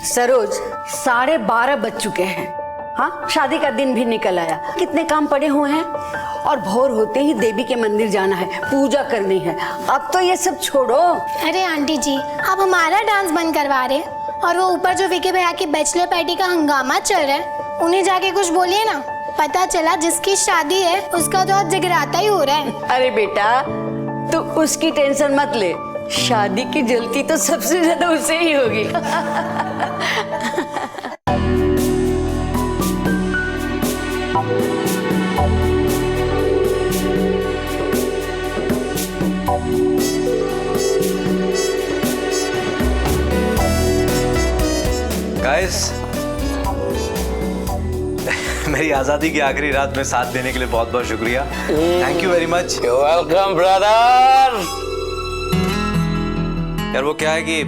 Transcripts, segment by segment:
सरोज 12:30 बज चुके हैं। हाँ, शादी का दिन भी निकल आया, कितने काम पड़े हुए हैं और भोर होते ही देवी के मंदिर जाना है, पूजा करनी है। अब तो ये सब छोड़ो। अरे आंटी जी, आप हमारा डांस बंद करवा रहे हैं और वो ऊपर जो विकी भैया की बैचलर पार्टी का हंगामा चल रहा है, उन्हें जाके कुछ बोलिए ना। पता चला जिसकी शादी है उसका तो आज जगराता ही हो रहा है। अरे बेटा, तू उसकी टेंशन मत ले, शादी की जल्दी तो सबसे ज्यादा उसे ही होगी। गाइस, मेरी आजादी की आखिरी रात में साथ देने के लिए बहुत बहुत शुक्रिया। Thank you very much. Welcome brother. यार वो क्या है कि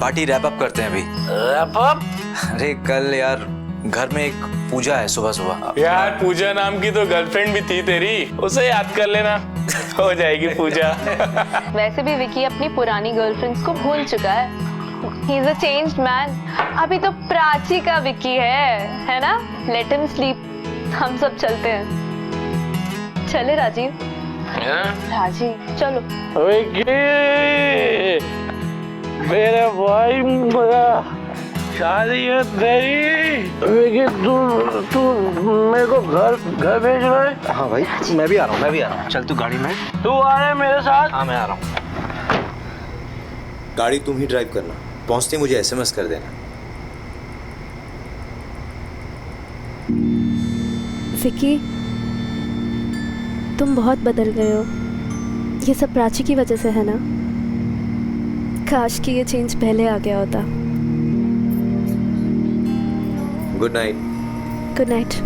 पार्टी रैप अप करते हैं अभी। Wrap up? अरे कल यार घर में एक पूजा है सुबह सुबह। यार पूजा नाम की तो गर्लफ्रेंड भी थी तेरी, उसे याद कर लेना, हो जाएगी पूजा। वैसे भी विकी अपनी पुरानी गर्लफ्रेंड्स को भूल चुका है। He is a changed man. अभी तो प्राची का विकी है ना? Let him sleep. हम सब चलते हैं। चले राजीव? राजीव, चलो। विकी, मेरे भाई मेरा शादी है तेरी। विकी तू मेरे को घर भेज रहा है? हाँ भाई, मैं भी आ रहा हूँ। चल तू गाड़ी में। तू आ रहा है मेरे साथ? हाँ मैं आ रहा हूँ। गाड़ी तुम ही ड्राइव करना, पहुंचते मुझे SMS कर देना। विकी, तुम बहुत बदल गए हो। ये सब प्राची की वजह से है ना? काश कि ये चेंज पहले आ गया होता। Good night. Good night.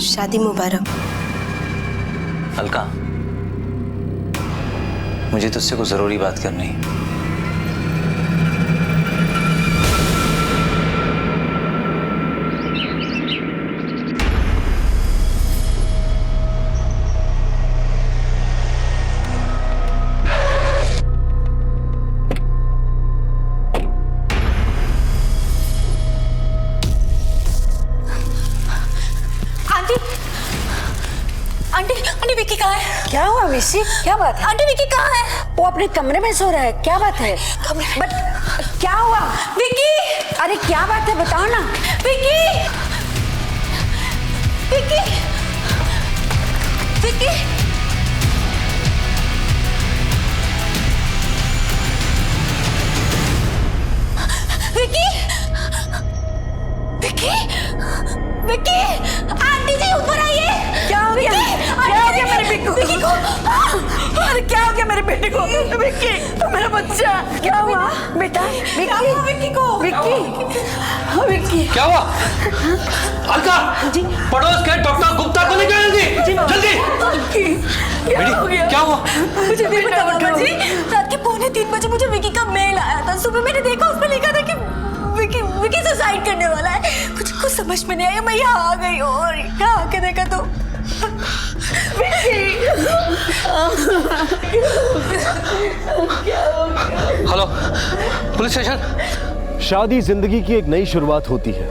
शादी मुबारक। अलका, मुझे तुझसे कुछ जरूरी बात करनी है। आंटी विकी कहाँ है? क्या हुआ विशी, क्या बात है? आंटी विकी कहाँ है? वो अपने कमरे में सो रहा है, क्या बात है? बट क्या हुआ विकी? अरे क्या बात है, बताओ ना। विकी, विकी, विकी, विकी, विकी, विकी, आंटी जी ऊपर आइए। क्या हो गया? क्या हो गया मेरे बेटे को? विकी को, अरे क्या हो गया मेरे बेटे को? विक्की, तो मेरा बच्चा, क्या हुआ बेटा? विक्की, विकी को, विक्की, क्या हुआ? अलका, पड़ोस के डॉक्टर गुप्ता को लेकर जल्दी। क्या हो गया? क्या हुआ? मुझे नहीं पता बाबा जी। रात के 2:45 बजे मुझे विकी का मेल आया था। सुबह मैंने देखा, उसमें लिखा था कि विकी सुसाइड करने वाला है। कुछ समझ में नहीं आया, मैं यहाँ आ गई और यहाँ आके देखा तो हेलो, पुलिस स्टेशन। शादी जिंदगी की एक नई शुरुआत होती है।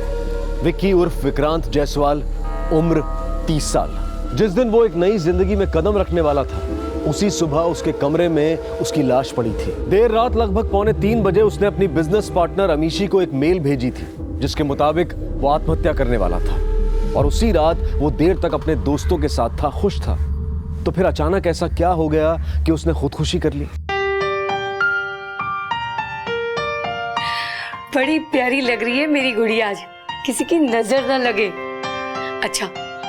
विक्की उर्फ विक्रांत जायसवाल, उम्र 30 साल। जिस दिन वो एक नई जिंदगी में कदम रखने वाला था, उसी सुबह उसके कमरे में उसकी लाश पड़ी थी। देर रात लगभग 2:45 बजे उसने अपनी बिजनेस पार्टनर अमीशी को एक मेल भेजी थी, जिसके मुताबिक वो आत्महत्या करने वाला था। और उसी रात वो देर तक अपने दोस्तों के साथ था, खुश था। तो फिर अचानक ऐसा क्या हो गया कि उसने खुदकुशी कर ली? बड़ी प्यारी लग रही है मेरी गुड़िया आज, किसी की नजर न लगे। अच्छा,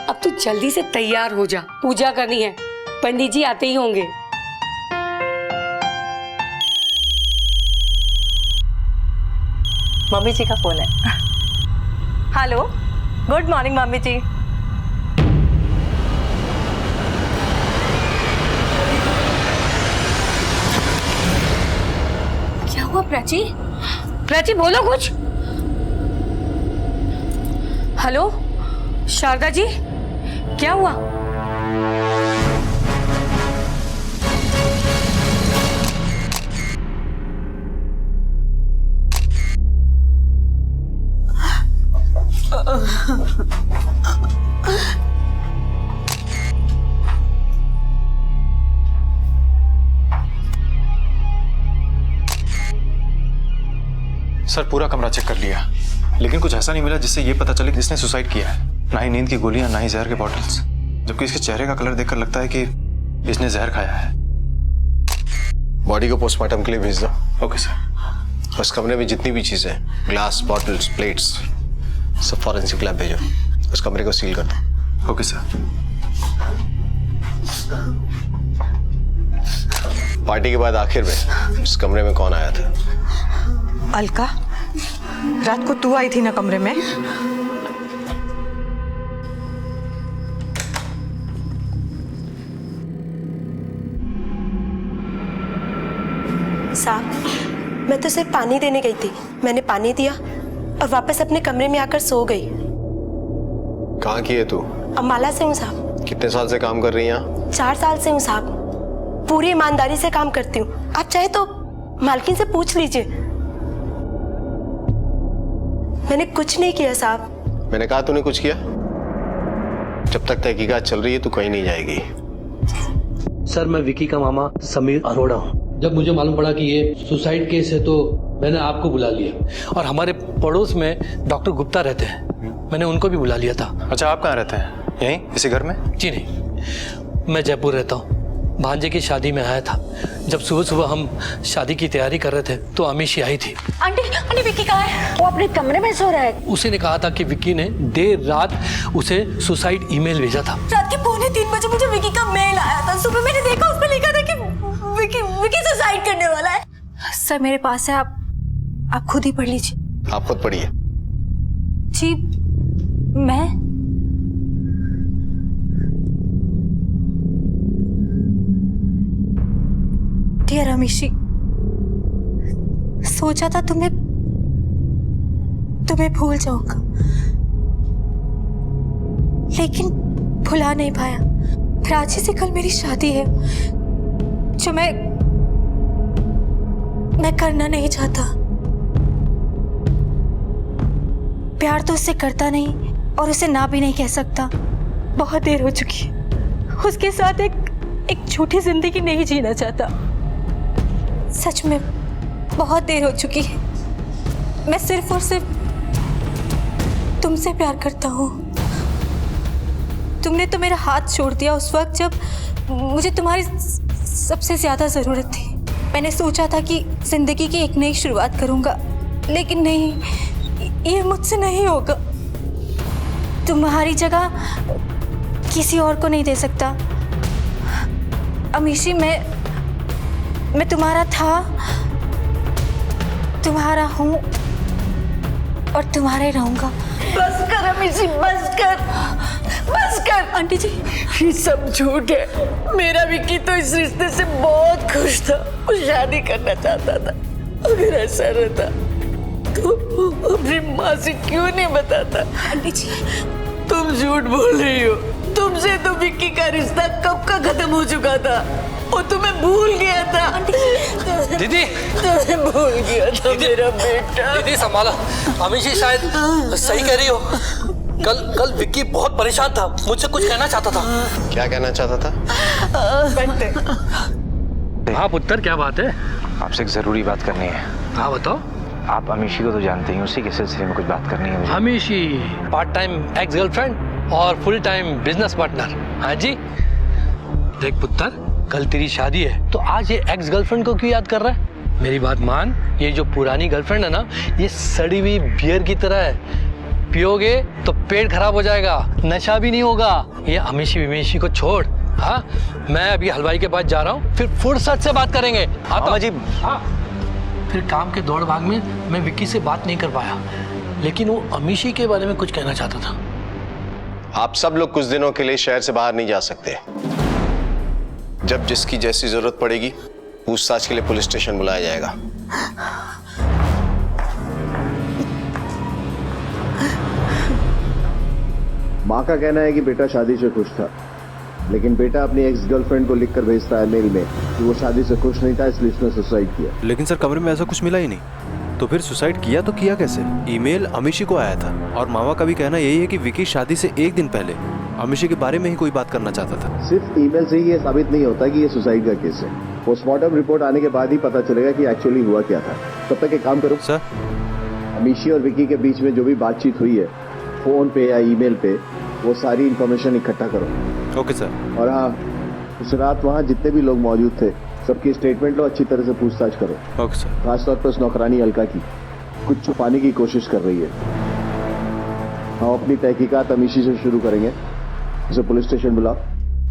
अब तू जल्दी से तैयार हो जा, पूजा करनी है, पंडित जी आते ही होंगे। मम्मी जी का फोन है। हेलो, गुड मॉर्निंग मम्मी जी। हुआ प्राची? प्राची बोलो कुछ। हेलो शारदा जी, क्या हुआ? सर पूरा कमरा चेक कर लिया, लेकिन कुछ ऐसा नहीं मिला जिससे ये पता चले कि इसने सुसाइड किया है। ना ही नींद की गोलियां, ना ही जहर के बॉटल्स, जबकि इसके चेहरे का कलर देखकर लगता है कि इसने जहर खाया है। बॉडी को पोस्टमार्टम के लिए भेज दो। Okay sir. उस कमरे में जितनी भी चीजें, ग्लास, बॉटल्स, प्लेट्स, सब फॉरेंसिक लैब भेजो। उस कमरे को सील कर दो। Okay sir. पार्टी के बाद आखिर में इस कमरे में कौन आया था? अलका, रात को तू आई थी ना कमरे में? साहब, मैं तो सिर्फ पानी देने गई थी। मैंने पानी दिया और वापस अपने कमरे में आकर सो गई। कहाँ की है तू? अम्बाला से हूँ साहब। कितने साल से काम कर रही है यहाँ? 4 साल से हूँ साहब। पूरी ईमानदारी से काम करती हूँ। आप चाहे तो मालकिन से पूछ लीजिए। मैंने कुछ नहीं किया साहब। मैंने कहा तूने कुछ किया? जब तक तहकीकात चल रही है तू कहीं नहीं जाएगी। सर, मैं विकी का मामा समीर अरोड़ा हूँ। जब मुझे मालूम पड़ा कि ये सुसाइड केस है तो मैंने आपको बुला लिया। और हमारे पड़ोस में डॉक्टर गुप्ता रहते हैं, मैंने उनको भी बुला लिया था। अच्छा, आप कहाँ रहते हैं? यहीं इसी घर में? जी नहीं, मैं जयपुर रहता हूँ। भांजे की शादी में आया था। जब सुबह सुबह हम शादी की तैयारी कर रहे थे तो अमीशी आई थी। आंटी विकी कहाँ है? वो अपने कमरे में सो रहा है। उसी ने कहा था कि विकी ने देर रात उसे सुसाइड ईमेल भेजा था। रात के 2:45 बजे मुझे विकी का मेल आया था। सुबह मैंने देखा, उस पर लिखा था कि विकी सुसाइड करने वाला है। सर मेरे पास है, आप खुद ही पढ़ लीजिए। आप खुद पढ़िए। जी मैं डियर अमीशी, सोचा था तुम्हें भूल जाऊंगा, लेकिन भुला नहीं पाया। प्राची से कल मेरी शादी है जो मैं करना नहीं चाहता। प्यार तो उससे करता नहीं और उसे ना भी नहीं कह सकता। बहुत देर हो चुकी है। उसके साथ एक झूठी जिंदगी नहीं जीना चाहता। सच में बहुत देर हो चुकी है। मैं सिर्फ और सिर्फ तुमसे प्यार करता हूँ। तुमने तो मेरा हाथ छोड़ दिया उस वक्त जब मुझे तुम्हारी सबसे ज्यादा जरूरत थी। मैंने सोचा था कि जिंदगी की एक नई शुरुआत करूंगा, लेकिन नहीं, ये मुझसे नहीं होगा। तुम्हारी जगह किसी और को नहीं दे सकता। अमीशी, मैं तुम्हारा था, तुम्हारा हूँ और तुम्हारे रहूंगा। बस कर अमीशी, बस कर। आंटी जी, ये सब झूठ है। मेरा विक्की तो इस रिश्ते से बहुत खुश था। वो शादी करना चाहता था। अगर ऐसा रहता तो अपनी माँ से क्यों नहीं बताता? आंटी जी, तुम झूठ बोल रही हो। तुमसे तो विक्की का रिश्ता कब का खत्म हो चुका था। वो तुम्हें भूल गया था। दीदी, तुम्हें भूल गया था मेरा बेटा। दीदी संभाला। अमीशी शायद सही कह रही हो। कल विक्की बहुत परेशान था, मुझसे कुछ कहना चाहता था। क्या कहना चाहता था? हाँ पुत्र, क्या बात है? आपसे एक जरूरी बात करनी है। हाँ बताओ। आप अमीशी को तो जानते ही, उसी के सिलसिले में कुछ बात करनी है मुझे। Amishi part time ex girlfriend और फुल टाइम बिजनेस पार्टनर। हाँ जी। देख पुत्र, कल तेरी शादी है तो आज ये एक्स गर्लफ्रेंड को क्यों याद कर रहा है? मेरी बात मान, ये जो पुरानी गर्लफ्रेंड है ना, ये सड़ी हुई बियर की तरह है। पियोगे तो पेट खराब हो जाएगा, नशा भी नहीं होगा। ये अमीशी विमेशी को छोड़। हाँ, मैं अभी हलवाई के पास जा रहा हूँ, फिर फुर्सत से बात करेंगे। हाँ जी। हाँ, फिर काम के दौड़ भाग में मैं विक्की से बात नहीं कर पाया, लेकिन वो अमीशी के बारे में कुछ कहना चाहता था। आप सब लोग कुछ दिनों के लिए शहर से बाहर नहीं जा सकते। जब जिसकी जैसी जरूरत पड़ेगी पूछताछ के लिए पुलिस स्टेशन बुलाया जाएगा। माँ का कहना है कि बेटा शादी से खुश था, लेकिन बेटा अपनी एक्स गर्लफ्रेंड को लिखकर भेजता है मेल में कि वो शादी से खुश नहीं था, इसलिए उसने सुसाइड किया। लेकिन सर कमरे में ऐसा कुछ मिला ही नहीं, तो फिर सुसाइड किया तो किया कैसे? ईमेल अमीशी को आया था और मामा का भी कहना यही है कि विकी शादी से एक दिन पहले अमीशी के बारे में ही कोई बात करना चाहता था। सिर्फ ईमेल से ही ये साबित नहीं होता कि ये सुसाइड का केस है। पोस्टमार्टम रिपोर्ट आने के बाद ही पता चलेगा कि एक्चुअली हुआ क्या था। तब तक एक काम करो सर, अमीशी और विकी के बीच में जो भी बातचीत हुई है फोन पे या ईमेल पे, वो सारी इंफॉर्मेशन इकट्ठा करो। Okay sir. और हाँ, उस रात वहाँ जितने भी लोग मौजूद थे सबकी स्टेटमेंट लो, अच्छी तरह से पूछताछ करो। Okay sir. खासतौर पर उस नौकरानी अलका की, कुछ छुपाने की कोशिश कर रही है। हम अपनी तहकीकात अमीशी से शुरू करेंगे। उसे पुलिस स्टेशन बुलाओ।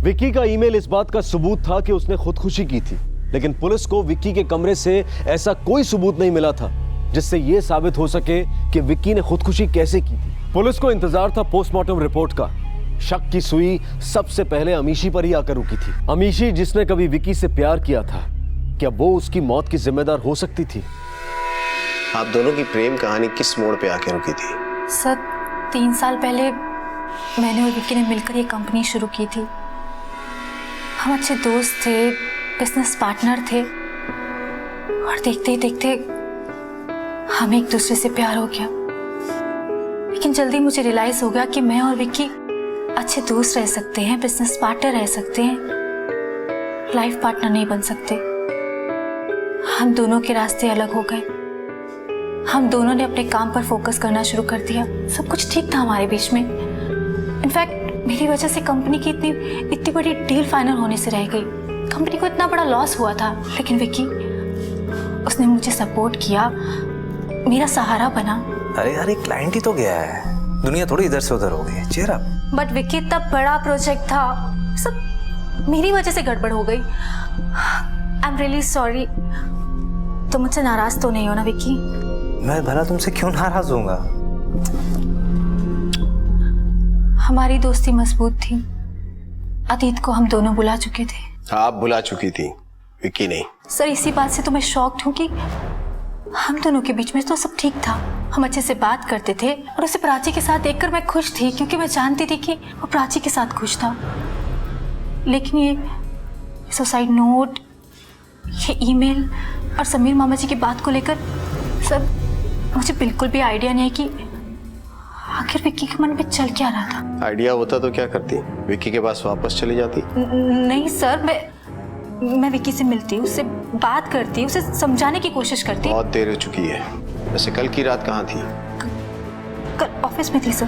विक्की का ईमेल इस बात का सबूत था कि उसने खुदकुशी की थी, लेकिन पुलिस को विक्की के कमरे से ऐसा कोई सबूत नहीं मिला था जिससे यह साबित हो सके कि विक्की ने खुदकुशी कैसे की थी। पुलिस को इंतजार था पोस्टमार्टम रिपोर्ट का। शक की सुई सबसे पहले अमीशी पर ही आकर रुकी थी। अमीशी जिसने कभी विक्की से प्यार किया था, क्या वो उसकी मौत की जिम्मेदार हो सकती थी? आप दोनों की प्रेम कहानी किस मोड़ पे आके रुकी थी? सर 3 साल पहले मैंने और विक्की ने मिलकर ये कंपनी शुरू की थी। हम अच्छे दोस्त थे, बिजनेस पार्टनर थे, और देखते ही देखते हमें एक दूसरे से प्यार हो गया। लेकिन जल्दी मुझे रियलाइज हो गया कि मैं और विक्की अच्छे दोस्त रह सकते हैं, बिजनेस पार्टनर रह सकते हैं, लाइफ पार्टनर नहीं बन सकते। हम दोनों के रास्ते अलग हो गए। हम दोनों ने अपने काम पर फोकस करना शुरू कर दिया। सब कुछ ठीक था हमारे बीच में। इनफैक्ट मेरी वजह से कंपनी की इतनी बड़ी डील फाइनल होने से रह गई। कंपनी को इतना बड़ा लॉस हुआ था, लेकिन विक्की, उसने मुझे सपोर्ट किया, मेरा सहारा बना। अरे यार, एक क्लाइंट ही तो गया है, दुनिया थोड़ी इधर से उधर हो गई। Cheer up. बट विक्की इतना बड़ा प्रोजेक्ट था, सब मेरी वजह से गड़बड़ हो गई। I am really sorry. तुम मुझसे नाराज तो नहीं हो ना विक्की? मैं भला तुमसे क्यों नाराज होऊंगा? हमारी दोस्ती मजबूत थी। अतीत को हम दोनों भुला चुके थे। आप भुला चुकी थी, विक्की नहीं। सर इसी बात से तो मैं शॉक्ड हूँ कि हम दोनों के बीच में तो सब ठीक था। हम अच्छे से बात करते थे और उसे प्राची के साथ देखकर मैं खुश थी, क्योंकि मैं जानती थी कि वो प्राची के साथ खुश था। लेकिन ये सुसाइड नोट, ये ईमेल और समीर मामा जी की बात को लेकर सर मुझे बिल्कुल भी आइडिया नहीं है कि आखिर विक्की के मन में चल क्या रहा था। आइडिया होता तो क्या करती? विक्की के पास वापस चली जाती? नहीं सर, मैं विक्की से मिलती, उससे बात करती, उसे समझाने की कोशिश करती। बहुत देर हो चुकी है। वैसे कल की रात कहाँ थी? कल ऑफिस में थी सर।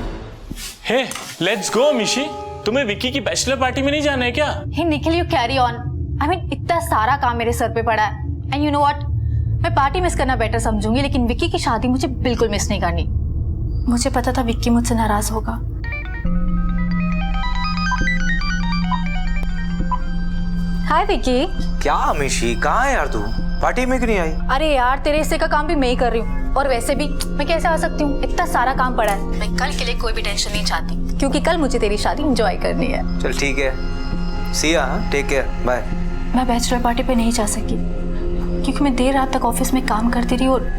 हे, लेट्स गो मिशी। तुम्हें विक्की की बैचलर पार्टी में नहीं जाना है क्या? Hey Nikhil, you carry on. I mean इतना सारा काम मेरे सर पे पड़ा है, एंड यू नो व्हाट, मैं पार्टी मिस करना बेटर समझूंगी, लेकिन विक्की की शादी मुझे बिल्कुल मिस नहीं करनी। मुझे पता था विक्की मुझसे नाराज होगा। हाय विक्की। क्या अमीशी, कहाँ है यार तू? पार्टी में क्यों नहीं आई? अरे यार, तेरे हिस्से का काम भी मैं ही कर रही हूँ, और वैसे भी मैं कैसे आ सकती हूँ? इतना सारा काम पड़ा है। मैं कल के लिए कोई भी टेंशन नहीं चाहती, क्योंकि कल मुझे तेरी शादी एंजॉय करनी है। चल ठीक है, सी या, टेक केयर, बाय। मैं बैचलर पार्टी पे नहीं जा सकी, क्योंकि मैं देर रात तक ऑफिस में काम करती रही और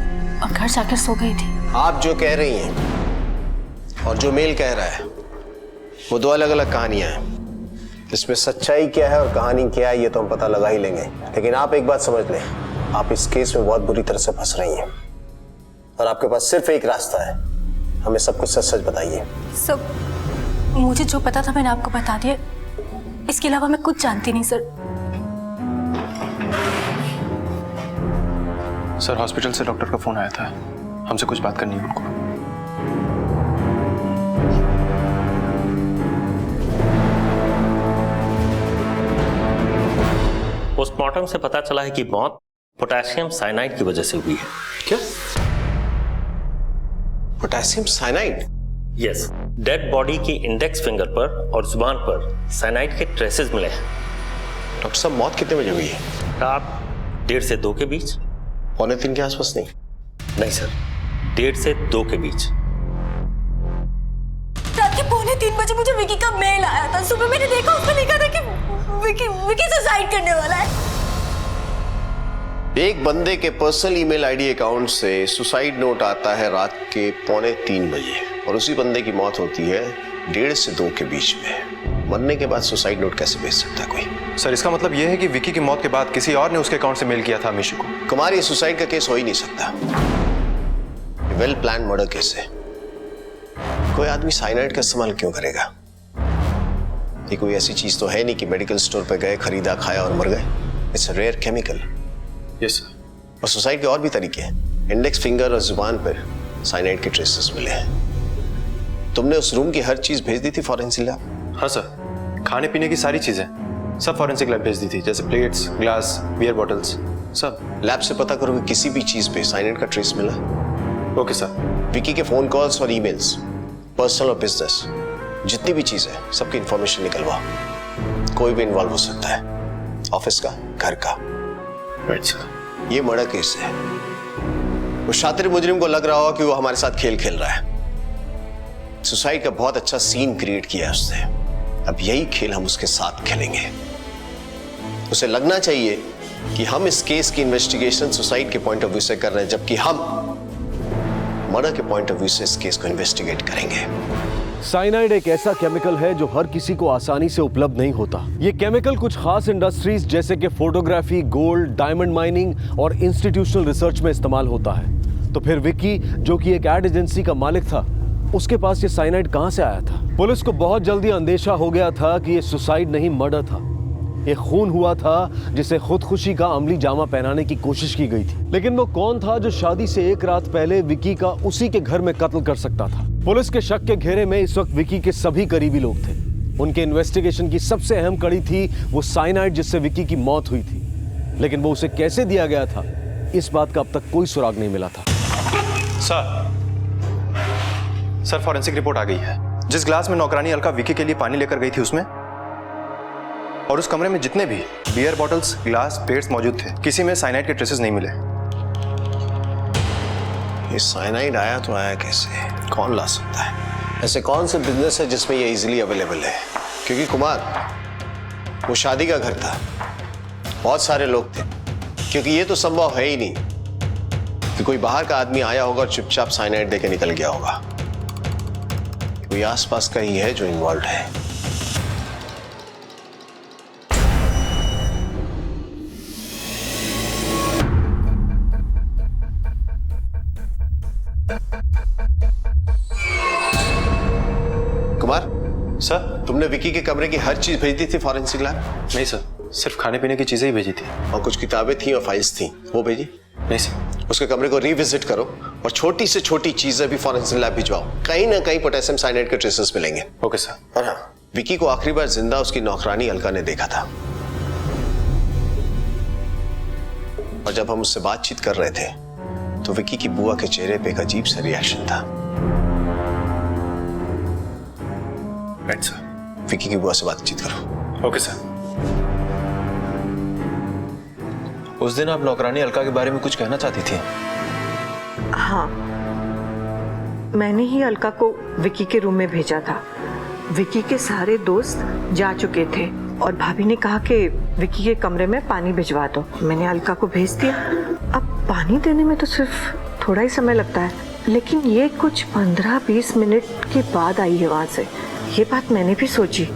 घर जाकर सो गई थी। आप जो कह रही हैं और जो मेल कह रहा है, वो दो अलग अलग कहानियां हैं। इसमें सच्चाई क्या है और कहानी क्या है, ये तो हम पता लगा ही लेंगे। लेकिन आप एक बात समझ लें, आप इस केस में बहुत बुरी तरह से फंस रही हैं, और आपके पास सिर्फ एक रास्ता है। हमें सब कुछ सच सच बताइए। सब मुझे जो पता था मैंने आपको बता दिया, इसके अलावा मैं कुछ जानती नहीं सर। सर, हॉस्पिटल से डॉक्टर का फोन आया था, हमसे कुछ बात करनी है उनको। पोस्टमार्टम से पता चला है कि मौत पोटेशियम साइनाइड की वजह से हुई है। क्या? Potassium cyanide? Yes, dead body की इंडेक्स फिंगर पर और जुबान पर साइनाइड के ट्रेसेस मिले हैं। डॉक्टर साहब, मौत कितने बजे हुई है? रात 1:30 से 2 के बीच। 2:45 के आसपास? नहीं सर, 1:30 से 2 के बीच। रात के 2:45 बजे मुझे विक्की का मेल आया था। सुबह मैंने देखा, उसमें लिखा था कि विक्की सुसाइड करने वाला है। एक बंदे के पर्सनल ईमेल आईडी अकाउंट से सुसाइड नोट आता है रात के 2:45 बजे, और उसी बंदे की मौत होती है 1.5 से 2 के बीच में। मरने के बाद सुसाइड नोट कैसे भेज सकता है कोई? सर इसका मतलब यह है कि विकी की मौत के बाद किसी और ने उसके अकाउंट से मेल किया था मीशू को। कुमार, ये सुसाइड का केस हो ही नहीं सकता। वेल प्लान मर्डर केस है। कोई आदमी साइनाइड का इस्तेमाल क्यों करेगा? ये कोई ऐसी चीज तो है नहीं कि मेडिकल स्टोर पे गए, खरीदा, खाया और मर गए। It's a rare chemical. Yes sir. और सुसाइड के और भी तरीके हैं। इंडेक्स फिंगर और जुबान पर साइनाइड के ट्रेसेस मिले हैं। तुमने उस रूम की हर चीज भेज दी थी फॉरेंसिक लैब? हाँ सर, खाने पीने की सारी चीजें सब फॉरेंसिक लैब भेज दी थी, जैसे प्लेट्स, ग्लास, बियर बॉटल्स सब। लैब से पता करो कि किसी भी चीज पे साइनाइड का ट्रेस मिला। Okay sir. विकी के फोन कॉल्स और ईमेल्स, पर्सनल और बिजनेस, जितनी भी चीज है सबकी इंफॉर्मेशन निकलवाओ। कोई भी इन्वॉल्व हो सकता है, ऑफिस का, घर का। Right sir. ये मर्डर केस है। उस शातिर मुजरिम को लग रहा होगा कि वो हमारे साथ खेल खेल रहा है। सुसाइड का बहुत अच्छा सीन क्रिएट किया है उसने। अब यही खेल हम उसके साथ खेलेंगे। उसे लगना चाहिए कि हम इस केस की इन्वेस्टिगेशन सुसाइड के पॉइंट ऑफ व्यू से कर रहे हैं, जबकि हम मर्डर के पॉइंट ऑफ व्यू से इस केस को इन्वेस्टिगेट करेंगे। साइनाइड एक ऐसा केमिकल है जो हर किसी को आसानी से उपलब्ध नहीं होता। ये केमिकल कुछ खास इंडस्ट्रीज जैसे कि फोटोग्राफी, गोल्ड, डायमंड माइनिंग और इंस्टीट्यूशनल रिसर्च में इस्तेमाल होता है। तो फिर विकी, जो कि एक एड एजेंसी का मालिक था, उसके पास ये साइनाइड कहां से आया था? पुलिस को बहुत जल्दी अंदेशा हो गया था कि ये सुसाइड नहीं, मर्डर था। ये खून हुआ था जिसे खुदकुशी का अमली जामा पहनाने की कोशिश की गई थी। लेकिन वो कौन था जो शादी से 1 रात पहले विकी का उसी के घर में कत्ल कर सकता था? पुलिस के शक के घेरे में इस वक्त विकी के सभी करीबी लोग थे। उनके इन्वेस्टिगेशन की सबसे अहम कड़ी थी वो साइनाइड जिससे विकी की मौत हुई थी। लेकिन वो उसे कैसे दिया गया था, इस बात का अब तक कोई सुराग नहीं मिला था। सर फॉरेंसिक रिपोर्ट आ गई है। जिस ग्लास में नौकरानी अलका विकी के लिए पानी लेकर गई थी उसमें और उस कमरे में जितने भी बियर बॉटल्स, ग्लास, प्लेट्स मौजूद थे, किसी में साइनाइड के ट्रेसेस नहीं मिले। ये साइनाइड आया तो आया कैसे? कौन ला सकता है? ऐसे कौन से बिजनेस है जिसमें ये इजीली अवेलेबल है? क्योंकि कुमार, वो शादी का घर था, बहुत सारे लोग थे। क्योंकि ये तो संभव है ही नहीं कि कोई बाहर का आदमी आया होगा और चुपचाप साइनाइड देके निकल गया होगा। कोई आसपास का ही है जो इन्वॉल्व है। कुमार सर, तुमने विकी के कमरे की हर चीज भेज दी थी फॉरेंसिक लैब? नहीं सर, सिर्फ खाने पीने की चीजें ही भेजी थी। और कुछ किताबें थी और फाइल्स थी, वो भेजी? नहीं सर। उसके कमरे को रिविजिट करो और छोटी से छोटी चीजें भी फॉरेंसिक लैब भिजवाओ। कहीं ना कहीं पोटेशियम साइनाइड के ट्रेसेस मिलेंगे। Okay sir. और हाँ, विकी को आखिरी बार जिंदा उसकी नौकरानी अलका ने देखा था। और जब हम उससे बातचीत कर रहे थे तो विकी की बुआ के चेहरे पे एक अजीब सा रिएक्शन था। Right sir. विकी की बुआ से बातचीत करो। Okay sir. उस दिन आप नौकरानी अलका के बारे में कुछ कहना चाहती थी? हाँ, मैंने ही अलका को विकी के रूम में भेजा था। विकी के सारे दोस्त जा चुके थे और भाभी ने कहा कि विकी के कमरे में पानी भिजवा दो। मैंने अलका को भेज दिया। अब पानी देने में तो सिर्फ थोड़ा ही समय लगता है, लेकिन ये कुछ 15-20 मिनट के बाद आई है वहां से। ये बात मैंने भी सोची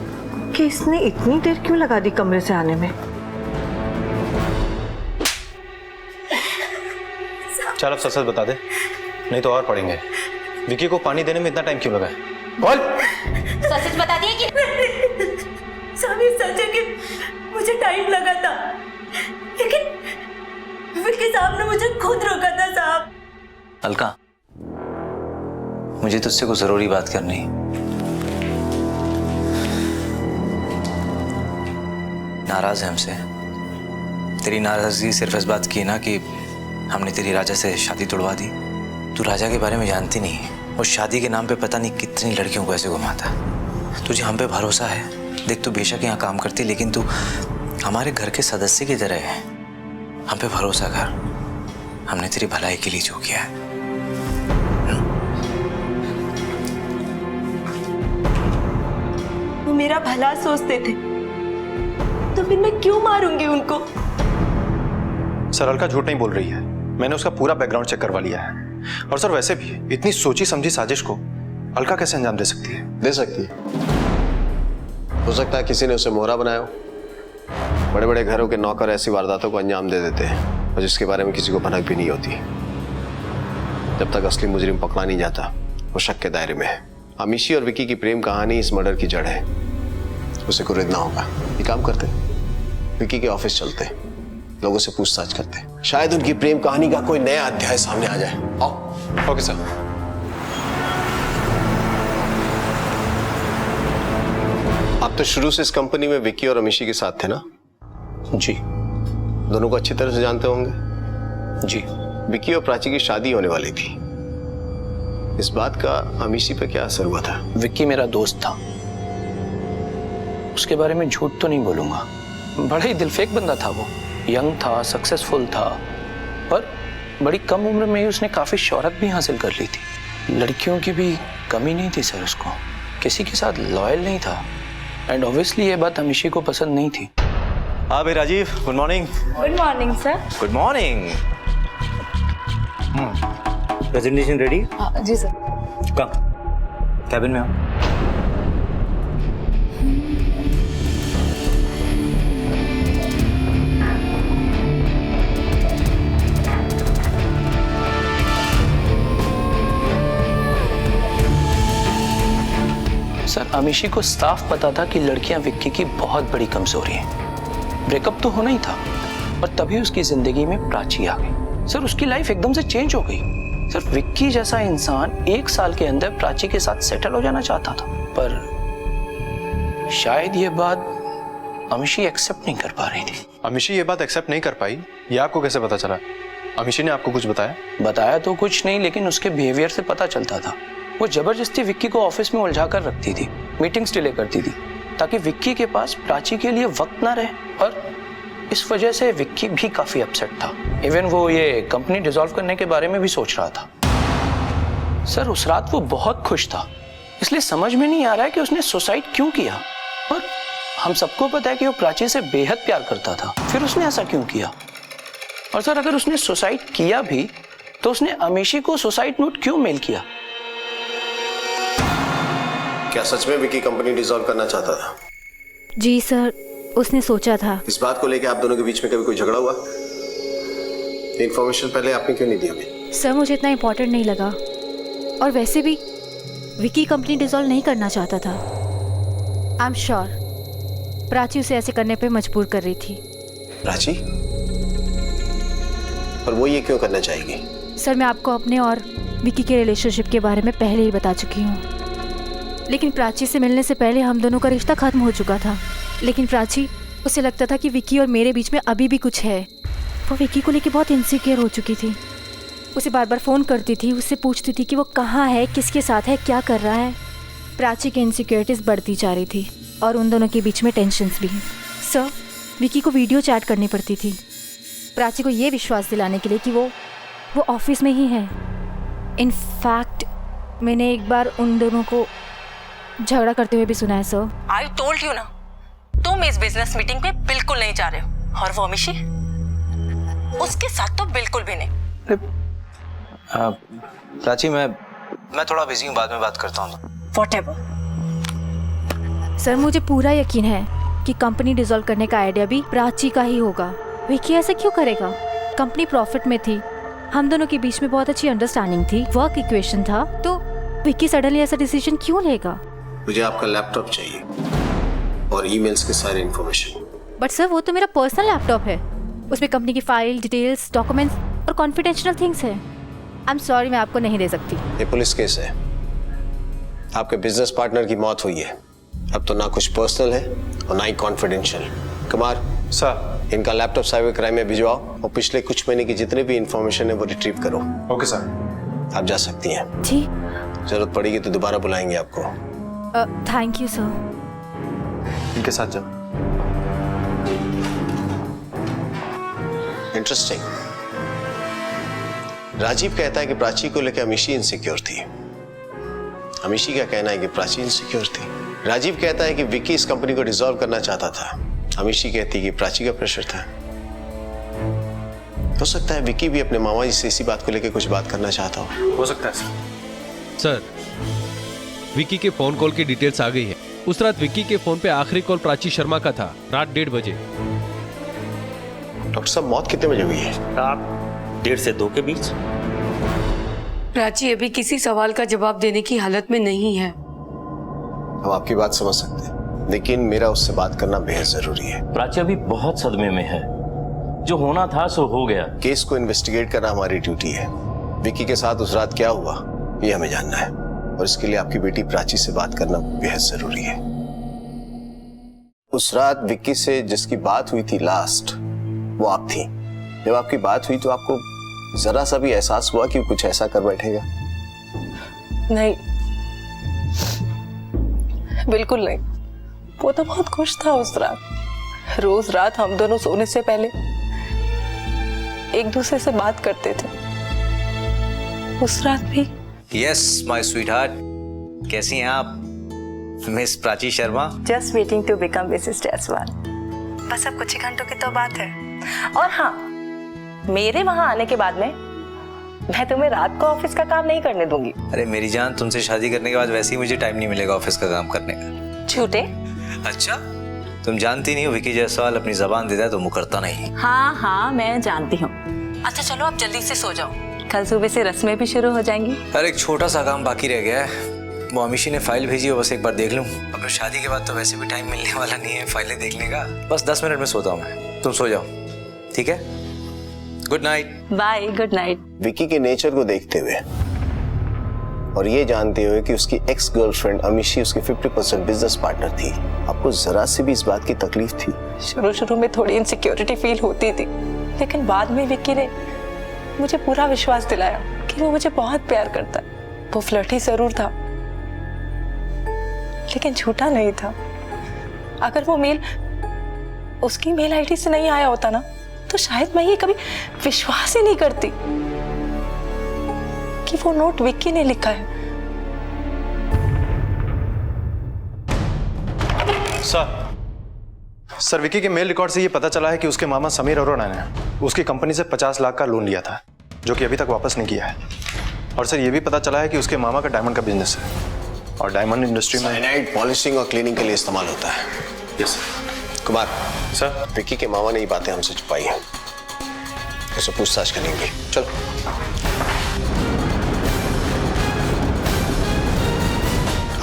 कि इसने इतनी देर क्यों लगा दी कमरे से आने में। चल अब सच सच बता दे, नहीं तो और पढ़ेंगे। विकी को पानी देने में इतना टाइम क्यों लगा? बोल। सच बता दिए कि साहब, ये सच है कि मुझे टाइम लगा था, लेकिन विकी साहब ने मुझे खुद रोका था साहब। अलका, मुझे तुझसे कुछ जरूरी बात करनी है। नाराज है हमसे? तेरी नाराजगी सिर्फ इस बात की है ना कि हमने तेरी राजा से शादी तोड़वा दी। तू राजा के बारे में जानती नहीं है। उस शादी के नाम पे पता नहीं कितनी लड़कियों को ऐसे घुमाता। तुझे हम पे भरोसा है। देख, तू बेशक यहाँ काम करती, लेकिन तू हमारे घर के सदस्य की तरह है। हम पे भरोसा कर। हमने तेरी भलाई के लिए जो किया है। वो मेरा भला सोचते थे, तो फिर मैं क्यों मारूंगी उनको? सर, अलका झूठ नहीं बोल रही है। मैंने उसका पूरा बैकग्राउंड चेक करवा लिया है। और सर, वैसे भी इतनी सोची समझी साजिश को अलका कैसे अंजाम दे सकती है? दे सकती है। हो सकता है किसी ने उसे मोहरा बनाया हो। बड़े बड़े घरों के नौकर ऐसी वारदातों को अंजाम दे देते हैं और जिसके बारे में किसी को भनक भी नहीं होती। जब तक असली मुजरिम पकड़ा नहीं जाता वो शक के दायरे में है। अमीशी और विकी की प्रेम कहानी इस मर्डर की जड़ है। उसे कुरेदना होगा। ये काम करते, विकी के ऑफिस चलते, लोगों से पूछताछ करते, शायद उनकी प्रेम कहानी का कोई नया अध्याय सामने आ जाए। आओ। Okay sir. आप तो शुरू से इस कंपनी में विकी और अमीशी के साथ थे ना? जी। दोनों को अच्छी तरह से जानते होंगे? जी। विकी और प्राची की शादी होने वाली थी। इस बात का अमीशी पे क्या असर हुआ था? विक्की मेरा दोस्त था, उसके बारे में झूठ तो नहीं बोलूंगा। बड़ा ही दिलफेक बंदा था वो। यंग था, सक्सेसफुल था, पर बड़ी कम उम्र में ही उसने काफी शोहरत भी हासिल कर ली थी। लड़कियों की भी कमी नहीं थी सर उसको, किसी के साथ लॉयल नहीं था। एंड ऑब्वियसली ये बात अमीशी को पसंद नहीं थी। हाँ भाई Rajiv, good morning. Good morning sir. Good morning. Presentation ready? जी सर। कम कैबिन में आओ। सर अमीशी को साफ पता था कि लड़कियां विक्की की बहुत बड़ी कमजोरी है। ब्रेकअप तो होना ही था, पर तभी उसकी जिंदगी में प्राची आ गई। सर उसकी लाइफ एकदम से चेंज हो गई। सर विक्की जैसा इंसान 1 साल के अंदर प्राची के साथ सेटल हो जाना चाहता था, पर शायद ये बात अमीशी एक्सेप्ट नहीं कर पा रही थी। अमीशी ये बात एक्सेप्ट नहीं कर पाई, ये आपको कैसे पता चला? अमीशी ने आपको कुछ बताया? बताया तो कुछ नहीं, लेकिन उसके बिहेवियर से पता चलता था। वो जबरदस्ती विक्की को ऑफिस में उलझा कर रखती थी, मीटिंग्स डिले करती थी, ताकि विक्की के पास प्राची के लिए वक्त ना रहे। और इस वजह से विक्की भी काफी अपसेट था। इवन वो ये कंपनी डिसॉल्व करने के बारे में भी सोच रहा था। सर उस रात वो बहुत खुश था, इसलिए समझ में नहीं आ रहा है कि उसने सुसाइड क्यों किया। और हम सबको पता है कि वो प्राची से बेहद प्यार करता था, फिर उसने ऐसा क्यों किया? और सर अगर उसने सुसाइड किया भी तो उसने अमीशी को सुसाइड नोट क्यों मेल किया? क्या सच में विकी कंपनी डिसॉल्व करना चाहता था? जी सर, उसने सोचा था। इस बात को लेकर आप दोनों के बीच में कभी कोई झगड़ा हुआ? इन्फॉर्मेशन पहले आपने क्यों नहीं दिया हमें? सर मुझे इतना इम्पोर्टेंट नहीं लगा, और वैसे भी विकी कंपनी डिसॉल्व नहीं करना चाहता था। आई एम श्योर प्राची उसे ऐसे करने पे मजबूर कर रही थी। प्राची? पर वो ये क्यों करना चाहेगी? सर मैं आपको अपने और विकी के रिलेशनशिप के बारे में पहले ही बता चुकी हूँ, लेकिन प्राची से मिलने से पहले हम दोनों का रिश्ता खत्म हो चुका था। लेकिन प्राची, उसे लगता था कि विकी और मेरे बीच में अभी भी कुछ है। वो विकी को लेकर बहुत इनसिक्योर हो चुकी थी। उसे बार बार फ़ोन करती थी, उससे पूछती थी कि वो कहाँ है, किसके साथ है, क्या कर रहा है। प्राची की इनसिक्योरिटीज़ बढ़ती जा रही थी और उन दोनों के बीच में टेंशन्स भी। सर विकी को वीडियो चैट करनी पड़ती थी प्राची को ये विश्वास दिलाने के लिए कि वो ऑफिस में ही है। इनफैक्ट मैंने एक बार उन दोनों को झगड़ा करते हुए भी सुना है सर। आई टोल्ड यू ना, तुम इस बिजनेस मीटिंग पे बिल्कुल नहीं जा रहे हो, और वो अमीशी उसके साथ तो बिल्कुल भी नहीं। प्राची मैं थोड़ा बिजी हूँ, बाद में बात करता हूँ। Whatever. सर मुझे पूरा यकीन है कि कंपनी डिसॉल्व करने का आइडिया भी प्राची का ही होगा। विकी ऐसा क्यों करेगा? कंपनी प्रॉफिट में थी, हम दोनों के बीच में बहुत अच्छी अंडरस्टैंडिंग थी, वर्क इक्वेशन था, तो विकी सडनली ऐसा डिसीजन क्यों लेगा? मुझे आपका लैपटॉप चाहिए और ईमेल्स के सारे इंफॉर्मेशन। बट सर वो तो मेरा पर्सनल लैपटॉप है, उसमें कंपनी की फाइल, डिटेल्स, डॉक्यूमेंट्स और कॉन्फिडेंशियल थिंग्स है। आई एम सॉरी, मैं आपको नहीं दे सकती। ये पुलिस केस है, आपके बिजनेस पार्टनर की मौत हुई है। अब तो ना कुछ पर्सनल है और ना ही कॉन्फिडेंशियल। कुमार सर, इनका लैपटॉप साइबर क्राइम में भिजवाओ और पिछले कुछ महीने की जितनी भी इंफॉर्मेशन है वो रिट्रीव करो। Okay sir. आप जा सकती हैं। जी। जरूरत पड़ेगी तो दोबारा बुलाएंगे आपको। Thank you sir. इनके साथ जाओ। इंटरेस्टिंग। राजीव कहता है कि प्राची को लेकर अमीशी इनसिक्योर थी। अमीशी का कहना है कि प्राची इनसिक्योर थी। राजीव कहता है कि विकी इस कंपनी को डिसॉल्व करना चाहता था। अमीशी कहती है कि प्राची का प्रेशर था। हो सकता है विकी भी अपने मामा जी से इसी बात को लेकर कुछ बात करना चाहता हो सकता है सर। विक्की के फोन कॉल की डिटेल्स आ गई है। उस रात विक्की के फोन पे आखिरी कॉल प्राची शर्मा का था, रात 1:30 बजे। डॉक्टर साहब, मौत कितने बजे हुई है? रात 1:30 से 2 के बीच। प्राची अभी किसी सवाल का जवाब देने की हालत में नहीं है। हम आपकी बात समझ सकते हैं, लेकिन मेरा उससे बात करना बेहद जरूरी है। प्राची अभी बहुत सदमे में है। जो होना था सो हो गया। केस को इन्वेस्टिगेट करना हमारी ड्यूटी है। विक्की के साथ उस रात क्या हुआ ये हमें जानना है, और इसके लिए आपकी बेटी प्राची से बात करना बेहद जरूरी है। उस रात विक्की से जिसकी बात हुई थी लास्ट, वो आप थी। जब आपकी बात हुई तो आपको जरा सा भी एहसास हुआ कि कुछ ऐसा कर बैठेगा? नहीं, बिल्कुल नहीं। वो तो बहुत खुश था उस रात। रोज रात हम दोनों सोने से पहले एक दूसरे से बात करते थे। उस रात भी। यस माय स्वीटहार्ट, कैसी हैं आप miss Prachi Sharma? Just waiting to become Mrs Jaiswal. बस अब कुछ ही घंटों की तो बात है। और हाँ, मेरे वहां आने के बाद में मैं तुम्हें रात को ऑफिस का काम नहीं करने दूंगी। अरे मेरी जान, तुमसे शादी करने के बाद वैसे ही मुझे टाइम नहीं मिलेगा ऑफिस का काम करने का। झूठे। अच्छा, तुम जानती नहीं हो विक्की जायसवाल अपनी जबान देता है तो मुकरता नहीं। हाँ हाँ, मैं जानती हूँ। अच्छा चलो, आप जल्दी से सो जाओ, कल सुबह से रस्में भी शुरू हो जाएंगी। अरे एक छोटा सा काम बाकी रह गया है, वो अमीशी ने फाइल भेजी है, बस एक बार देख लूं। अब शादी के बाद तो वैसे भी टाइम मिलने वाला नहीं है फाइलें देखने का। बस 10 मिनट में सोता हूँ मैं, तुम सो जाओ, ठीक है? Good night. Bye, good night. Vicky के नेचर को देखते हुए और ये जानते हुए कि उसकी एक्स गर्लफ्रेंड अमीशी उसकी 50% बिजनेस पार्टनर थी, आपको जरा सी भी इस बात की तकलीफ थी? शुरू में थोड़ी इनसिक्योरिटी फील होती थी, लेकिन बाद में विक्की ने मुझे पूरा विश्वास दिलाया कि वो मुझे बहुत प्यार करता है। वो फ्लर्टी जरूर था, लेकिन झूठा नहीं था। अगर वो मेल उसकी मेल आईडी से नहीं आया होता ना, तो शायद मैं ये कभी विश्वास ही नहीं करती कि वो नोट विक्की ने लिखा है। सर, विक्की के मेल रिकॉर्ड से ये पता चला है कि उसके मामा समीर अरोड़ा ने उसकी कंपनी से 50 लाख का लोन लिया था, जो कि अभी तक वापस नहीं किया है। और सर, ये भी पता चला है कि उसके मामा का डायमंड का बिजनेस है, और डायमंड इंडस्ट्री में साइनाइड पॉलिशिंग और क्लीनिंग के लिए इस्तेमाल होता है। Yes sir. Kumar sir, Vicky के मामा ने ये बातें हमसे छुपाई हैं, उसे पूछताछ करेंगे। चलो।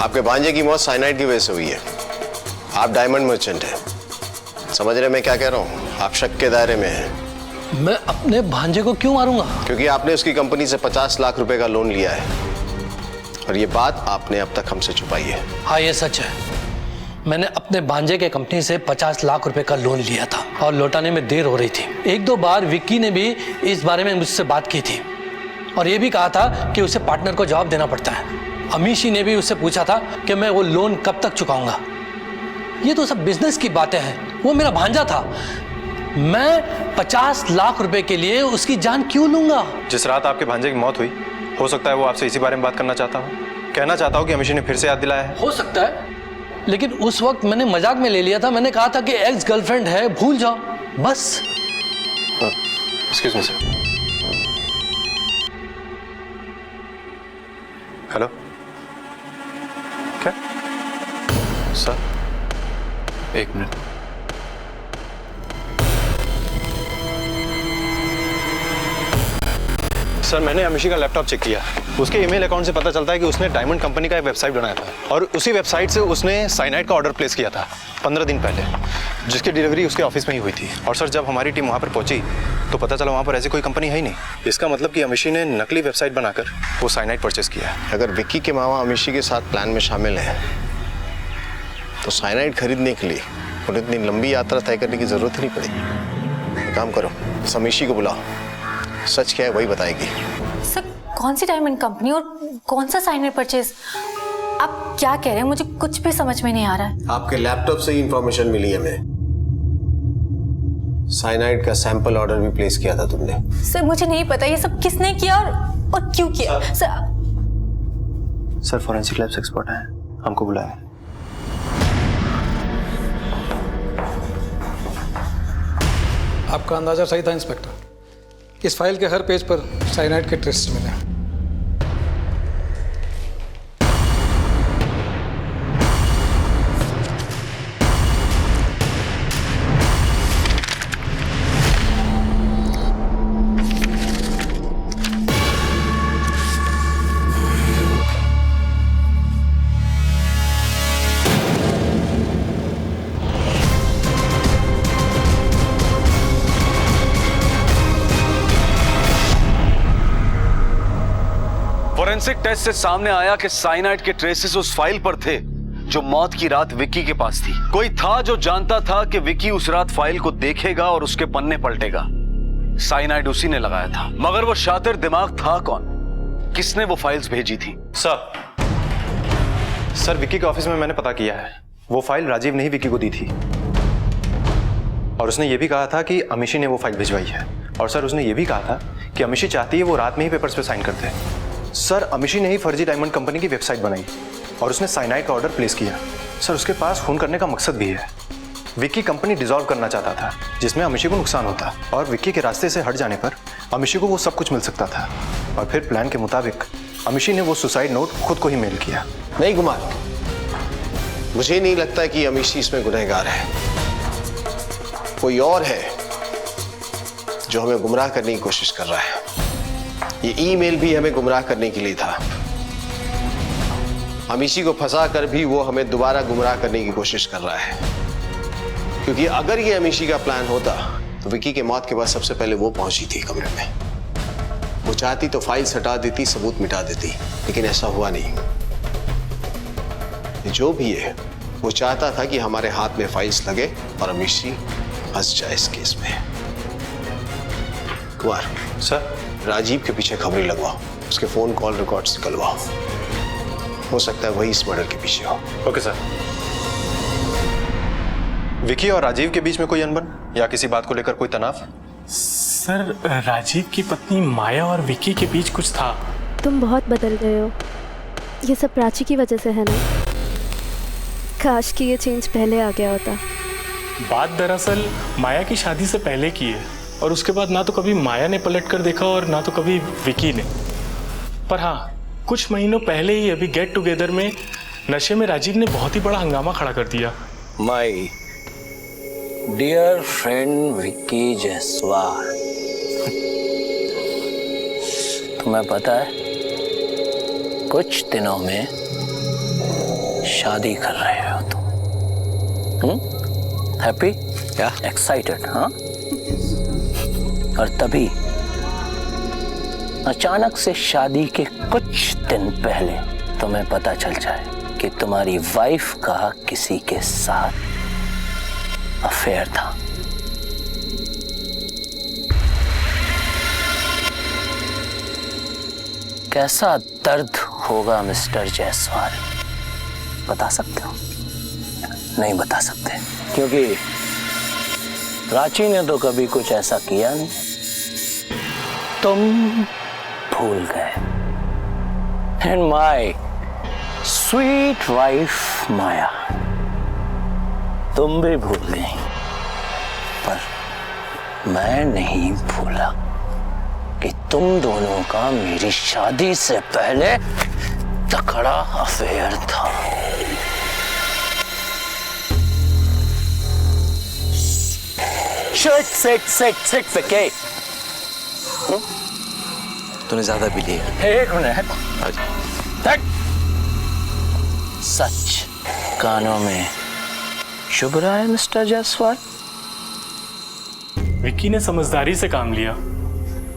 आपके भांजे की मौत साइनाइड की वजह से हुई है। आप डायमंड मर्चेंट हैं, समझ रहे मैं क्या कह रहा हूँ? आप शक के दायरे में हैं। मैं अपने भांजे को क्यों मारूंगा? क्योंकि आपने उसकी कंपनी से 50 लाख रुपए का लोन लिया है, और ये बात आपने अब तक हमसे छुपाई है। हाँ, ये सच है। मैंने अपने भांजे के कंपनी से 50 लाख रुपए का लोन लिया था, और लौटाने में देर हो रही थी। 1-2 बार विक्की ने भी इस बारे में मुझसे बात की थी, और ये भी कहा था कि उसे पार्टनर को जवाब देना पड़ता है। अमीशी ने भी उससे पूछा था कि मैं वो लोन कब तक चुकाऊंगा। ये तो सब बिजनेस की बातें हैं। वो मेरा भांजा था, मैं 50 लाख रुपए के लिए उसकी जान क्यों लूंगा? जिस रात आपके भांजे की मौत हुई, हो सकता है वो आपसे इसी बारे में बात करना चाहता हूँ, कहना चाहता हूँ कि अमीशी ने फिर से याद दिलाया है। हो सकता है, लेकिन उस वक्त मैंने मजाक में ले लिया था। मैंने कहा था कि एक्स गर्लफ्रेंड है, भूल जाओ बस। Excuse me sir. हेलो, क्या सर? एक मिनट। सर, मैंने अमीशी का लैपटॉप चेक किया। उसके ईमेल अकाउंट से पता चलता है कि उसने डायमंड कंपनी का एक वेबसाइट बनाया था, और उसी वेबसाइट से उसने साइनाइड का ऑर्डर प्लेस किया था 15 दिन पहले, जिसकी डिलीवरी उसके ऑफिस में ही हुई थी। और सर, जब हमारी टीम वहाँ पर पहुंची तो पता चला वहाँ पर ऐसी कोई कंपनी है ही नहीं। इसका मतलब कि अमीशी ने नकली वेबसाइट बनाकर वो साइनाइड परचेस किया है। अगर विक्की के मामा अमीशी के साथ प्लान में शामिल हैं, तो साइनाइड खरीदने के लिए उन्हें इतनी लंबी यात्रा तय करने की जरूरत ही नहीं पड़ेगी। काम करो, अमीशी को बुलाओ, सच क्या है वही बताएगी। सर, कौन सी डायमंड कंपनी और कौन सा साइनाइड परचेज? आप क्या कह रहे हैं? मुझे कुछ भी समझ में नहीं आ रहा है। आपके लैपटॉप से ही इंफॉर्मेशन मिली हमें। साइनाइड का सैंपल ऑर्डर भी प्लेस किया था तुमने। सर, मुझे नहीं पता ये सब किसने किया और क्यों किया। सर, फॉरेंसिक लैब्स एक्सपर्ट हैं, हमको बुलाया। आपका अंदाजा सही था इंस्पेक्टर। इस फाइल के हर पेज पर साइनाइड के ट्रेसेस मिले हैं। फोरेंसिक टेस्ट से सामने आया कि साइनाइड के ट्रेसेस उस फाइल पर थे जो मौत की रात विक्की के पास थी। कोई था जो जानता था कि विक्की उस रात फाइल को देखेगा और उसके पन्ने पलटेगा। साइनाइड उसी ने लगाया था, मगर वो शातिर दिमाग था कौन? किसने वो फाइल्स भेजी थी? सर विक्की के ऑफिस में मैंने पता किया है, वो फाइल राजीव ने ही विक्की को दी थी और उसने ये भी कहा था कि अमीशी ने वो फाइल भिजवाई है। और सर उसने ये भी कहा था कि अमीशी चाहती है वो रात में ही पेपर्स पे साइन करते हैं। सर अमीशी ने ही फर्जी डायमंड कंपनी की वेबसाइट बनाई और उसने साइनाइड का ऑर्डर प्लेस किया। सर उसके पास खून करने का मकसद भी है। विक्की कंपनी डिसॉल्व करना चाहता था जिसमें अमीशी को नुकसान होता और विक्की के रास्ते से हट जाने पर अमीशी को वो सब कुछ मिल सकता था। और फिर प्लान के मुताबिक अमीशी ने वो सुसाइड नोट खुद को ही मेल किया। नहीं कुमार, मुझे नहीं लगता कि अमीशी इसमें गुनहगार है। कोई और है जो हमें गुमराह करने की कोशिश कर रहा है। ये ईमेल भी हमें गुमराह करने के लिए था। अमीशी को फंसा कर भी वो हमें दोबारा गुमराह करने की कोशिश कर रहा है, क्योंकि अगर ये अमीशी का प्लान होता तो विक्की के मौत के बाद सबसे पहले वो पहुंची थी कमरे में। वो चाहती तो फाइल्स हटा देती, सबूत मिटा देती, लेकिन ऐसा हुआ नहीं। जो भी है वो चाहता था कि हमारे हाथ में फाइल्स लगे और अमीशी फंस जाए इस केस में। कुमार सर, राजीव के पीछे खबरें लगवाओ, उसके फोन कॉल रिकॉर्ड्स निकलवाओ। हो सकता है वही इस मर्डर के पीछे हो। Okay sir. विक्की और राजीव के बीच में कोई अनबन या किसी बात को लेकर कोई तनाव? सर राजीव की पत्नी माया और विक्की के बीच कुछ था। तुम बहुत बदल गए हो। ये सब प्राची की वजह से है ना? काश कि ये चेंज पहले आ गया होता। बात दरअसल माया की शादी से पहले की है और उसके बाद ना तो कभी माया ने पलट कर देखा और ना तो कभी विक्की ने। पर हाँ, कुछ महीनों पहले ही अभी गेट टुगेदर में नशे में राजीव ने बहुत ही बड़ा हंगामा खड़ा कर दिया। My dear friend Vicky Jaiswal, तुम्हें पता है कुछ दिनों में शादी कर रहे हो तुम। हैप्पी या एक्साइटेड? हाँ। और तभी अचानक से शादी के कुछ दिन पहले तुम्हें पता चल जाए कि तुम्हारी वाइफ का किसी के साथ अफेयर था। कैसा दर्द होगा मिस्टर जायसवाल, बता सकते हो? नहीं बता सकते, क्योंकि प्राची ने तो कभी कुछ ऐसा किया नहीं। तुम भूल गए। एंड माय स्वीट वाइफ माया, तुम भी भूल गई, पर मैं नहीं भूला कि तुम दोनों का मेरी शादी से पहले तगड़ा अफेयर था। सिट विक्की। तूने ज्यादा भी लिया। एक मिनट। सच कानों में शुभ रहा है मिस्टर जायसवाल। विक्की ने समझदारी से काम लिया,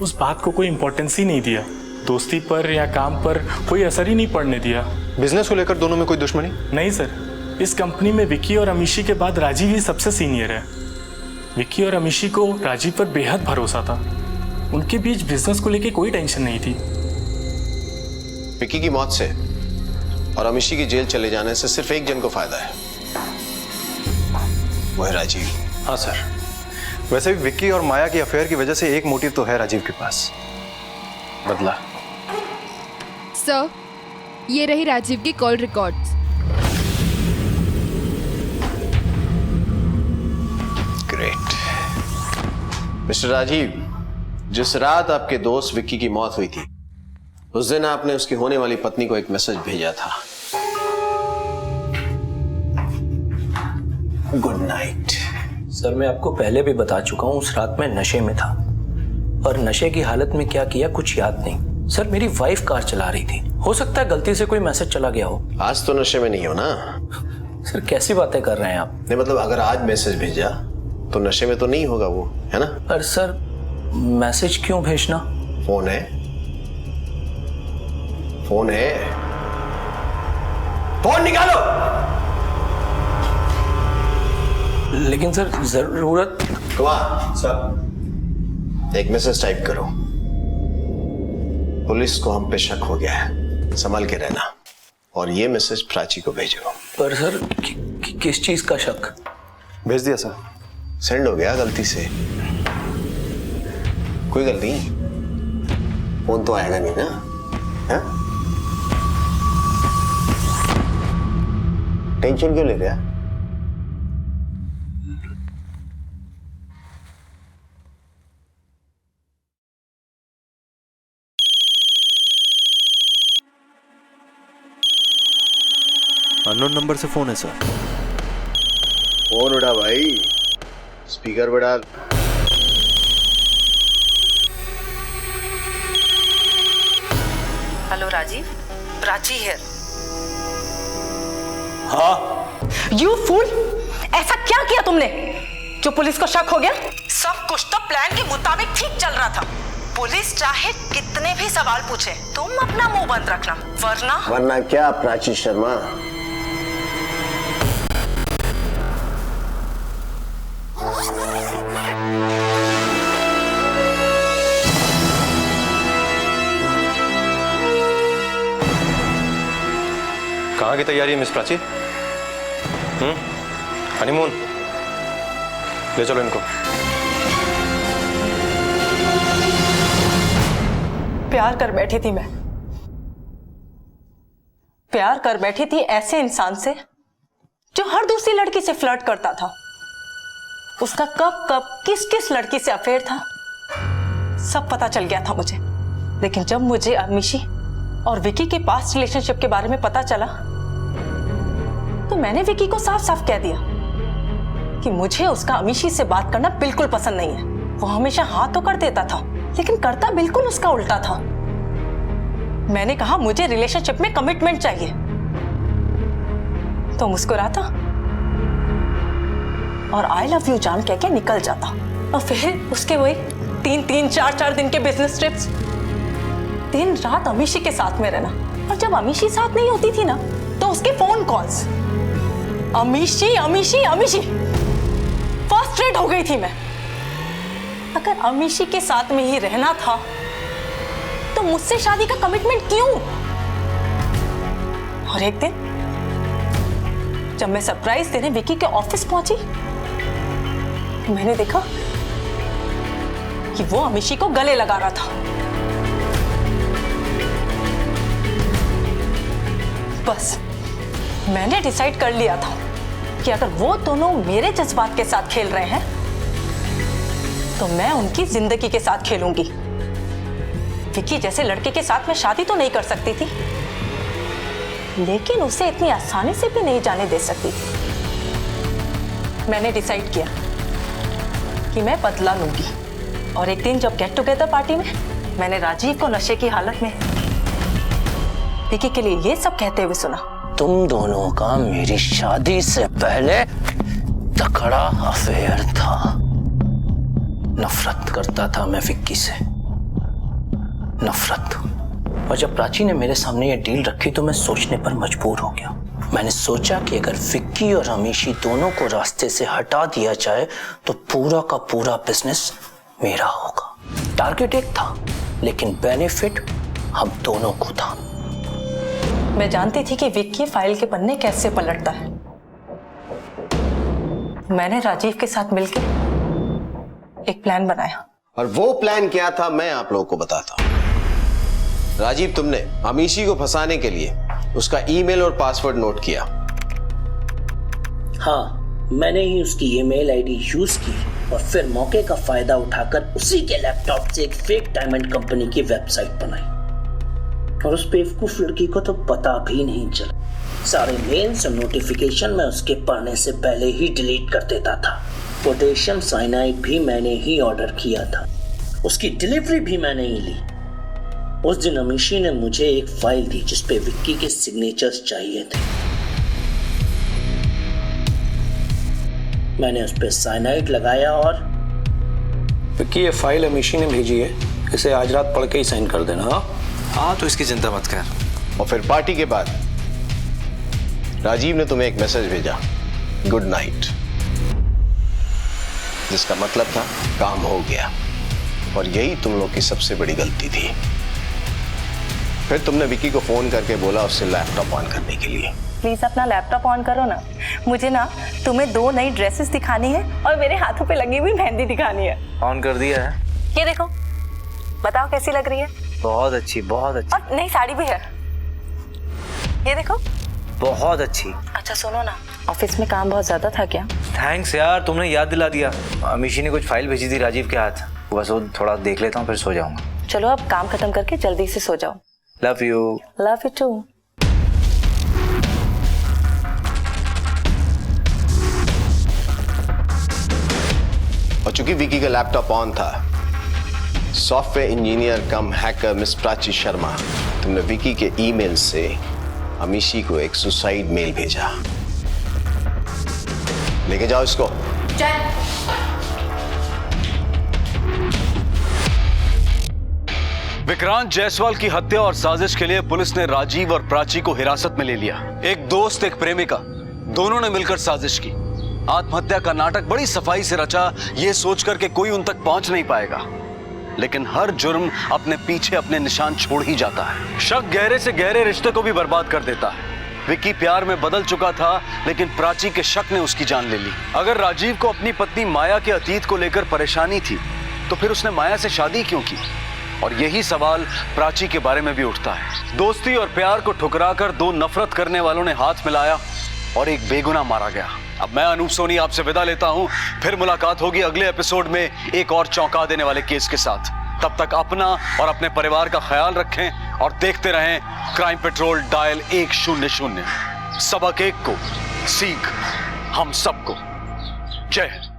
उस बात को कोई इंपॉर्टेंस ही नहीं दिया। दोस्ती पर या काम पर कोई असर ही नहीं पड़ने दिया। बिजनेस को लेकर दोनों में कोई दुश्मनी? नहीं सर, इस कंपनी में विक्की और अमीशी के बाद राजीव ही सबसे सीनियर है। विक्की और अमीशी को राजीव पर बेहद भरोसा था। उनके बीच बिजनेस को लेकर कोई टेंशन नहीं थी। विक्की की मौत से और अमीशी की जेल चले जाने से सिर्फ एक जन को फायदा है, वो है राजीव। हाँ सर, वैसे भी विक्की और माया की अफेयर की वजह से एक मोटिव तो है राजीव के पास, बदला। सर, ये रही राजीव की call records. Great. Mister Rajiv, जिस रात आपके दोस्त विक्की की मौत हुई थी, उस दिन आपने उसकी होने वाली पत्नी को एक मैसेज भेजा था, गुड नाइट। सर, मैं आपको पहले भी बता चुका हूँ, उस रात में नशे में था और नशे की हालत में क्या किया कुछ याद नहीं। सर, मेरी वाइफ कार चला रही थी, हो सकता है गलती से कोई मैसेज चला गया हो। आज तो नशे में नहीं हो ना? सर, कैसी बातें कर रहे हैं आप? नहीं मतलब अगर आज मैसेज भेजा तो नशे में तो नहीं होगा वो, है ना? पर सर, मैसेज क्यों भेजना? फोन है, फोन है, फोन निकालो। लेकिन सर जरूरत। सर एक मैसेज टाइप करो। पुलिस को हम पे शक हो गया है, संभल के रहना। और ये मैसेज प्राची को भेजो। पर सर किस चीज का शक? भेज दिया सर, सेंड हो गया गलती से। कोई गलती नहीं, फोन तो आएगा नहीं ना? है? टेंशन क्यों ले रहा? अननोन नंबर से फोन है सर। फोन उठा भाई, स्पीकर पे डाल। हेलो राजीव, प्राची है। हाँ। यू फूल, ऐसा क्या किया तुमने जो पुलिस को शक हो गया? सब कुछ तो प्लान के मुताबिक ठीक चल रहा था। पुलिस चाहे कितने भी सवाल पूछे, तुम अपना मुंह बंद रखना, वरना क्या प्राची शर्मा? कहाँ की तैयारी है मिस प्राची? हनीमून? ले चलो इनको। प्यार कर बैठी थी मैं, प्यार कर बैठी थी ऐसे इंसान से जो हर दूसरी लड़की से फ्लर्ट करता था। उसका कब कब किस किस लड़की से अफेयर था सब पता चल गया था मुझे। लेकिन जब मुझे अमीशी और विकी के पास्ट रिलेशनशिप के बारे में पता चला तो मैंने विकी को साफ साफ कह दिया कि मुझे उसका अमीशी से बात करना बिल्कुल पसंद नहीं है। वो हमेशा हाँ तो कर देता था लेकिन करता बिल्कुल उसका उल्टा था। मैंने कहा मुझे रिलेशनशिप में कमिटमेंट चाहिए तो मुस्कुराता और आई लव यू जान कह के निकल जाता। और फिर उसके वही 3-3, 4-4 दिन के बिजनेस ट्रिप्स, दिन रात अमीशी के साथ में रहना। और जब अमीशी साथ नहीं होती थी ना तो उसके phone calls, Amishi Amishi Amishi. Frustrate हो गई थी मैं। अगर अमीशी के साथ में ही रहना था तो मुझसे शादी का कमिटमेंट क्यों? और एक दिन जब मैं सरप्राइज देने विकी के ऑफिस पहुंची तो मैंने देखा कि वो अमीशी को गले लगा रहा था। बस मैंने डिसाइड कर लिया था कि अगर वो दोनों मेरे जज्बात के साथ खेल रहे हैं तो मैं उनकी जिंदगी के साथ खेलूंगी। विकी जैसे लड़के के साथ मैं शादी तो नहीं कर सकती थी लेकिन उसे इतनी आसानी से भी नहीं जाने दे सकती थी। मैंने डिसाइड किया कि मैं बदला लूंगी। और एक दिन जब गेट टुगेदर पार्टी में मैंने राजीव को नशे की हालत में विकी के लिए ये सब कहते हुए सुना। तुम दोनों का मेरी शादी से पहले तकड़ा अफेयर था। नफरत करता था मैं विक्की से, नफरत। और जब प्राची ने मेरे सामने ये डील रखी तो मैं सोचने पर मजबूर हो गया। मैंने सोचा कि अगर विक्की और अमीशी दोनों को रास्ते से हटा दिया जाए तो पूरा का पूरा बिजनेस मेरा होगा। टारगेट एक था लेकिन बेनिफिट हम दोनों को था। मैं जानती थी कि विक्की फाइल के पन्ने कैसे पलटता है। मैंने राजीव के साथ मिलकर एक प्लान बनाया। और वो प्लान क्या था मैं आप लोगों को बताता हूं। राजीव, तुमने अमीशी को फंसाने के लिए उसका ईमेल और पासवर्ड नोट किया। हाँ, मैंने ही उसकी ईमेल आईडी यूज की और फिर मौके का फायदा उठाकर उसी के लैपटॉप से एक फेक डायमंड कंपनी की वेबसाइट बनाई। और उस बेवकूफ लड़की को तो पता भी नहीं चला। सारे मेल्स और नोटिफिकेशन मैं उसके पढ़ने से पहले ही डिलीट कर देता था। पोटेशियम साइनाइड भी मैंने ही ऑर्डर किया था, उसकी डिलीवरी भी मैंने ही ली। उस दिन अमीशी ने मुझे एक फाइल दी जिसपे विक्की के सिग्नेचर्स चाहिए थे। मैंने उस पर साइनाइड लगाया और विक्की, ये फाइल अमीशी ने भेजी है, इसे आज रात पढ़ के ही साइन कर देना। हाँ हाँ, तो इसकी चिंता मत कर, और फिर पार्टी के बाद राजीव ने तुम्हें एक मैसेज भेजा, गुड नाइट, जिसका मतलब था काम हो गया। और यही तुम लोग की सबसे बड़ी गलती थी। फिर तुमने विकी को फोन करके बोला उससे लैपटॉप ऑन करने के लिए। प्लीज अपना लैपटॉप ऑन करो ना, मुझे ना तुम्हें 2 नई ड्रेसेस दिखानी है और मेरे हाथों पे लगी हुई मेहंदी दिखानी है। ऑन कर दिया है। ये देखो, बताओ कैसी लग रही है? बहुत अच्छी, बहुत अच्छी। और नई साड़ी भी है, ये देखो। बहुत अच्छी। अच्छा सुनो ना, ऑफिस में काम बहुत ज्यादा था क्या? थैंक्स यार, तुमने याद दिला दिया। अमीशी ने कुछ फाइल भेजी थी राजीव के हाथ, बस वो थोड़ा देख लेता हूँ फिर सो जाऊंगा। चलो अब काम खत्म करके जल्दी से सो जाओ। Love you. Love you too. और चूंकि विकी का लैपटॉप ऑन था, software engineer cum hacker miss Prachi Sharma, तुमने विकी के ईमेल से अमीशी को एक सुसाइड मेल भेजा। लेके जाओ इसको। विक्रांत जायसवाल की हत्या और साजिश के लिए पुलिस ने राजीव और प्राची को हिरासत में ले लिया। एक दोस्त, एक प्रेमिका, दोनों ने मिलकर साजिश की। आत्महत्या का नाटक बड़ी सफाई से रचा, ये सोचकर के कोई उन तक पहुंच नहीं पाएगा। लेकिन हर जुर्म अपने पीछे अपने निशान छोड़ ही जाता है। शक गहरे से गहरे रिश्ते को भी बर्बाद कर देता है। विक्की प्यार में बदल चुका था, लेकिन प्राची के शक ने उसकी जान ले ली। अगर राजीव को अपनी पत्नी माया के अतीत को लेकर परेशानी थी, तो फिर उसने माया से शादी क्यों की? और यही सवाल प्राची के बारे में भी उठता है। दोस्ती और प्यार को ठुकराकर 2 नफरत करने वालों ने हाथ मिलाया और एक बेगुनाह मारा गया। अब मैं अनूप सोनी आपसे विदा लेता हूं। फिर मुलाकात होगी अगले एपिसोड में एक और चौंका देने वाले केस के साथ। तब तक अपना और अपने परिवार का ख्याल रखें और देखते रहें क्राइम पेट्रोल डायल 100। सबक एक को, सीख हम सबको। जय हिंद।